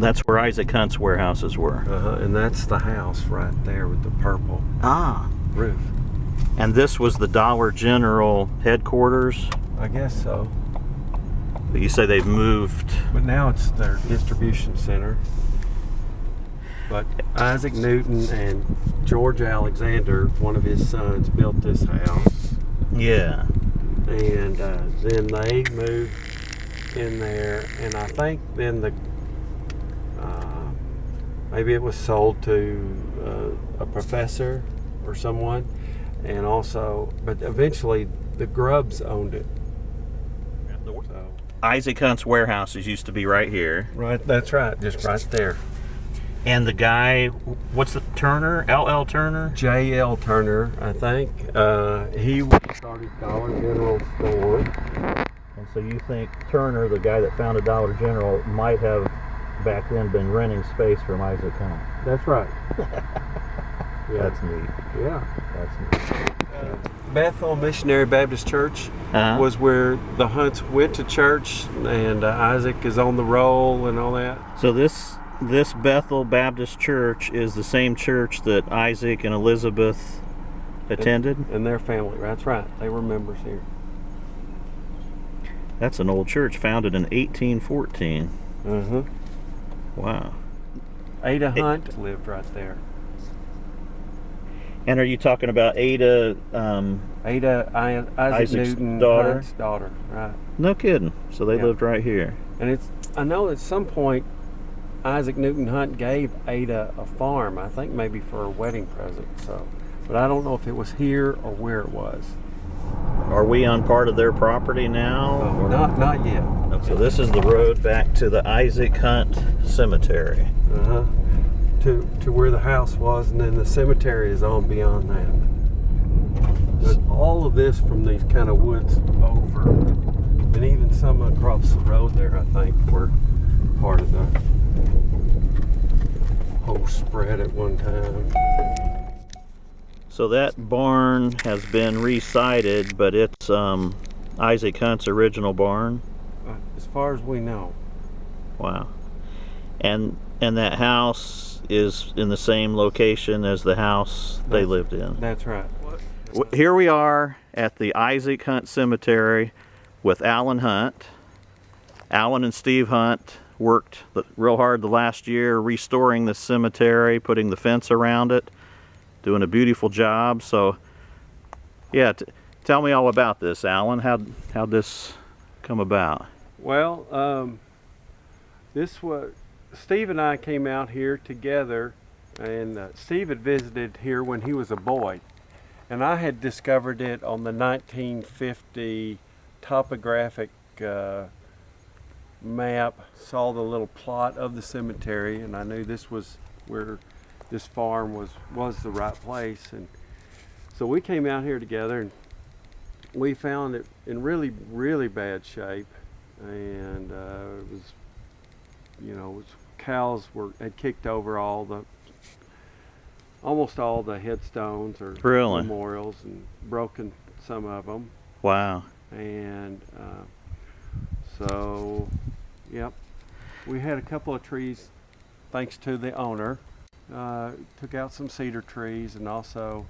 That's where Isaac Hunt's warehouses were. And that's the house right there with the purple roof. And this was the Dollar General headquarters? I guess so. But you say they've moved. But now it's their distribution center. But Isaac Newton and George Alexander, one of his sons, built this house. Yeah. And then they moved in there, and I think then maybe it was sold to a professor or someone, and also, but eventually the Grubbs owned it. So, Isaac Hunt's warehouses used to be right here. Right, that's right, just right there. And the guy, what's the Turner? L.L. Turner? J.L. Turner, I think. He started Dollar General store. And so you think Turner, the guy that founded Dollar General, might have back then been renting space from Isaac Hunt? That's right. Yeah. That's neat. Yeah. That's neat. Bethel Missionary Baptist Church was where the Hunts went to church, and Isaac is on the roll and all that. So this Bethel Baptist Church is the same church that Isaac and Elizabeth attended? And their family, that's right. They were members here. That's an old church, founded in 1814. Wow. Ada Hunt lived right there. And are you talking about Ada? Isaac Newton's daughter, right? No kidding. So they lived right here. And I know at some point Isaac Newton Hunt gave Ada a farm, I think maybe for a wedding present. So, but I don't know if it was here or where it was. Are we on part of their property now? Not yet. Okay. So this is the road back to the Isaac Hunt Cemetery. To where the house was, and then the cemetery is on beyond that. But all of this from these kind of woods over, and even some across the road there, I think, were part of the whole spread at one time. So that barn has been resited, but it's Isaac Hunt's original barn? As far as we know. Wow. And that house is in the same location as the house they lived in? That's right. Here we are at the Isaac Hunt Cemetery with Alan Hunt. Alan and Steve Hunt worked real hard the last year restoring the cemetery, putting the fence around it, doing a beautiful job. So yeah, tell me all about this, Alan. How'd this come about? Well, Steve and I came out here together, and Steve had visited here when he was a boy, and I had discovered it on the 1950 topographic map, saw the little plot of the cemetery, and I knew this was where this farm was the right place. And so we came out here together, and we found it in really, really bad shape, and it was, cows had kicked over almost all the headstones or memorials, and broken some of them. Wow. And so, yep, we had a couple of trees, thanks to the owner. Took out some cedar trees and also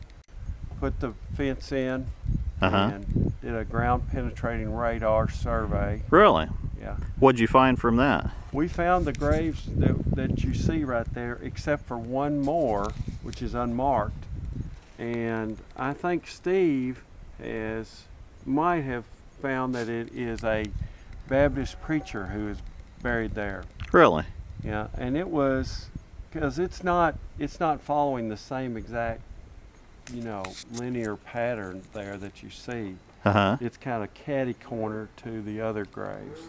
put the fence in and did a ground penetrating radar survey. Really? Yeah. What'd you find from that? We found the graves that you see right there, except for one more, which is unmarked. And I think Steve might have found that it is a Baptist preacher who is buried there. Really? Yeah, and it was, because it's not following the same exact, linear pattern there that you see. It's kind of catty corner to the other graves.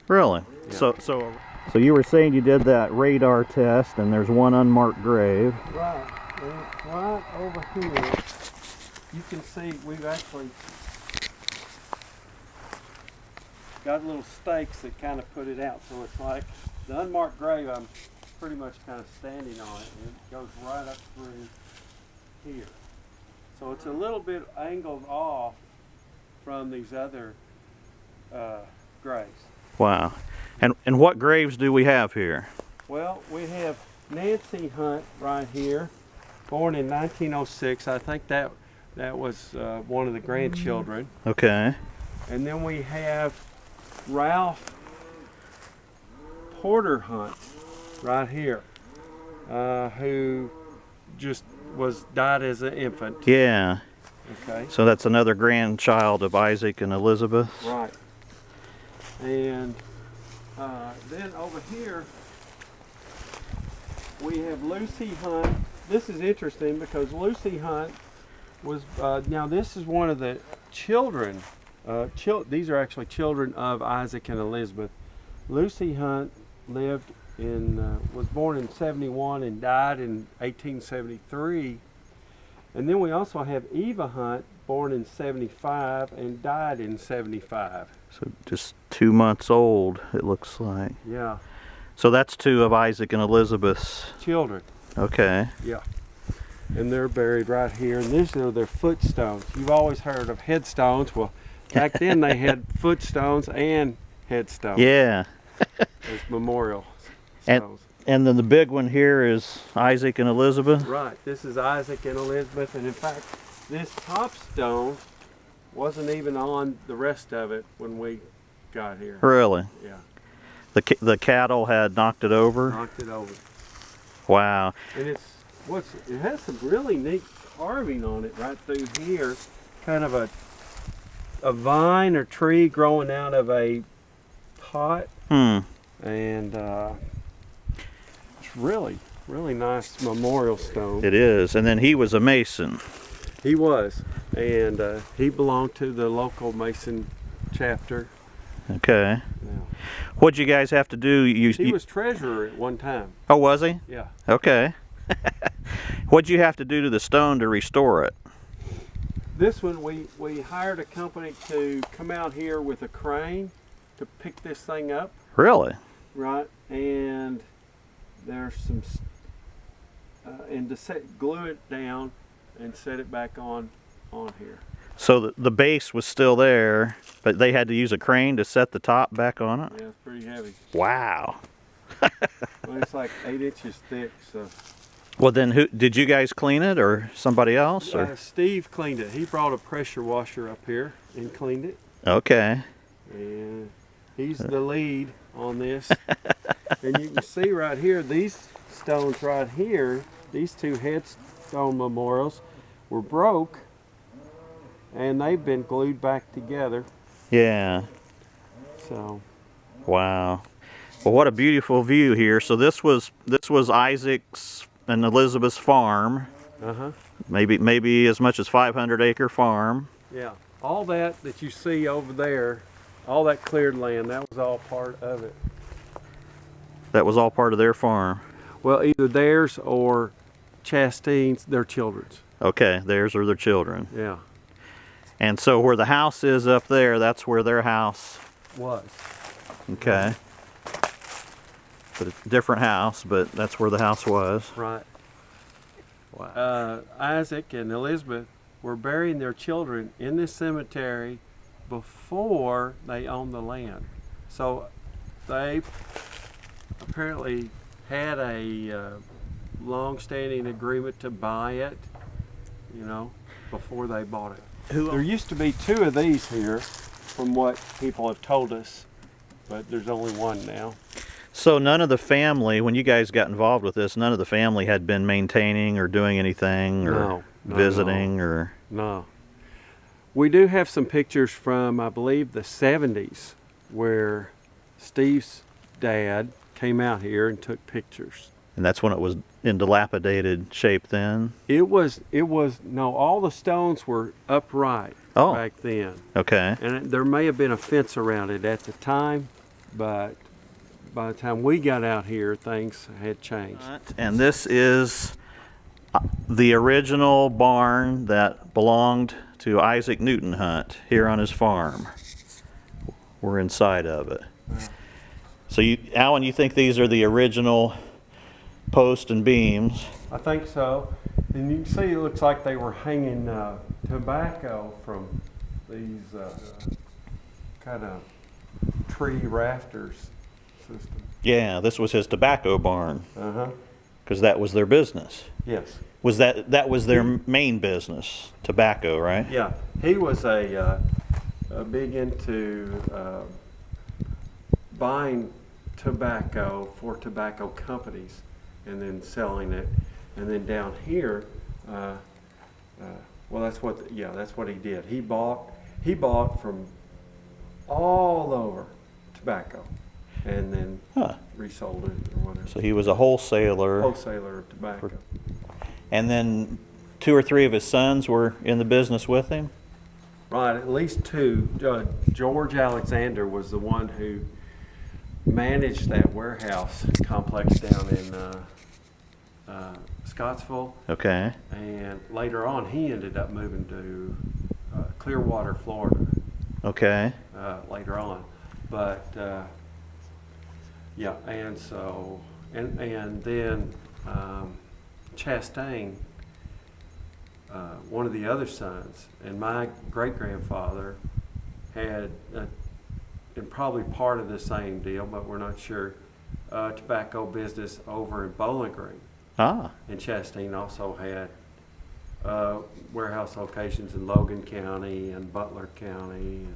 Really? Yeah. So you were saying you did that radar test, and there's one unmarked grave. Right. And it's right over here. You can see we've actually got little stakes that kind of put it out. So it's like the unmarked grave, I'm pretty much kind of standing on it, and it goes right up through here. So it's a little bit angled off from these other graves. Wow. And what graves do we have here? Well, we have Nancy Hunt right here, born in 1906. I think that was one of the grandchildren. Okay. And then we have Ralph Porter Hunt right here, who just died as an infant. Yeah. Okay. So that's another grandchild of Isaac and Elizabeth. Right. And then over here we have Lucy Hunt. This is interesting because Lucy Hunt was, now this is one of the children, these are actually children of Isaac and Elizabeth. Lucy Hunt lived was born in 71 and died in 1873. And then we also have Eva Hunt, born in 75 and died in 75. So just 2 months old, it looks like. Yeah. So that's two of Isaac and Elizabeth's Children. Okay. Yeah. And they're buried right here. And these are their footstones. You've always heard of headstones. Well, back then they had footstones and headstones. Yeah. As memorial stones. And then the big one here is Isaac and Elizabeth? Right. This is Isaac and Elizabeth. And in fact, this top stone wasn't even on the rest of it when we got here. Really? Yeah. The cattle had knocked it over? Knocked it over. Wow. And it has some really neat carving on it right through here. Kind of a vine or tree growing out of a pot. Hmm. And it's really nice memorial stone. It is. And then he was a Mason. He was. And he belonged to the local Mason chapter. Okay. Yeah. What'd you guys have to do? He was treasurer at one time. Oh, was he? Yeah. Okay. What'd you have to do to the stone to restore it? This one, we hired a company to come out here with a crane to pick this thing up. Really? Right. And there's some, and to glue it down and set it back on here. So the base was still there, but they had to use a crane to set the top back on it? Yeah, it's pretty heavy. Wow. Well, it's like 8 inches thick, so. Well, then who did you guys clean it, or somebody else? Or? Steve cleaned it. He brought a pressure washer up here and cleaned it. Okay. And he's the lead on this. And you can see right here, these stones right here, these two headstone memorials were broke, and they've been glued back together. Yeah. So. Wow. Well, what a beautiful view here. So this was Isaac's and Elizabeth's farm. Uh-huh. Maybe as much as 500-acre farm. Yeah. All that you see over there, all that cleared land, that was all part of it. That was all part of their farm. Well, either theirs or Chasteen's, their children's. Okay, theirs or their children. Yeah. And so where the house is up there, that's where their house was. Okay. But it's a different house, but that's where the house was. Right. Wow. Isaac and Elizabeth were burying their children in this cemetery before they owned the land. So they apparently had a long-standing agreement to buy it, before they bought it. There used to be 2 of these here, from what people have told us, but there's only one now. So none of the family, when you guys got involved with this, none of the family had been maintaining or doing anything or visiting or... No. We do have some pictures from, I believe, the 70s where Steve's dad came out here and took pictures. And that's when it was in dilapidated shape then? No, all the stones were upright back then. Okay. And there may have been a fence around it at the time, but by the time we got out here, things had changed. And this is the original barn that belonged to Isaac Newton Hunt here on his farm. We're inside of it. Wow. So Alan, you think these are the original posts and beams? I think so. And you can see it looks like they were hanging tobacco from these kind of tree rafters. system. Yeah, this was his tobacco barn, Uh-huh. because that was their business. Yes. Was that was their main business, tobacco, right? Yeah. He was a big into buying tobacco for tobacco companies and then selling it. And then down here, well, that's what he did. He bought from all over tobacco and then resold it or whatever. So he was a wholesaler. Wholesaler of tobacco. And then 2 or 3 of his sons were in the business with him? Right, at least 2. George Alexander was the one who managed that warehouse complex down in Scottsville. Okay. And later on, he ended up moving to Clearwater, Florida. Okay. Later on, but yeah, and so and then Chasteen, one of the other sons, and my great-grandfather had, and probably part of the same deal, but we're not sure, tobacco business over in Bowling Green. Ah. And Chasteen also had warehouse locations in Logan County and Butler County and